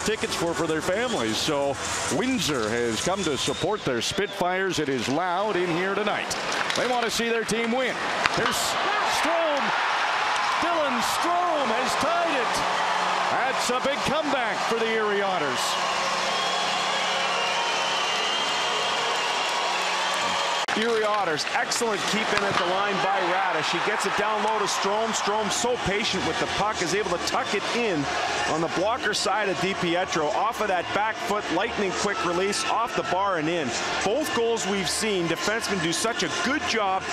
tickets for their families. So Windsor has come to support their Spitfires. It is loud in here tonight. They want to see their team win. Here's Strome. Dlyan Strome has tied it. That's a big comeback for the Erie Otters. Erie Otters, excellent keeping at the line by Radish. He gets it down low to Strome. Strome so patient with the puck, is able to tuck it in on the blocker side of Dipietro. Off of that back foot, lightning quick release, off the bar and in. Both goals we've seen, defensemen do such a good job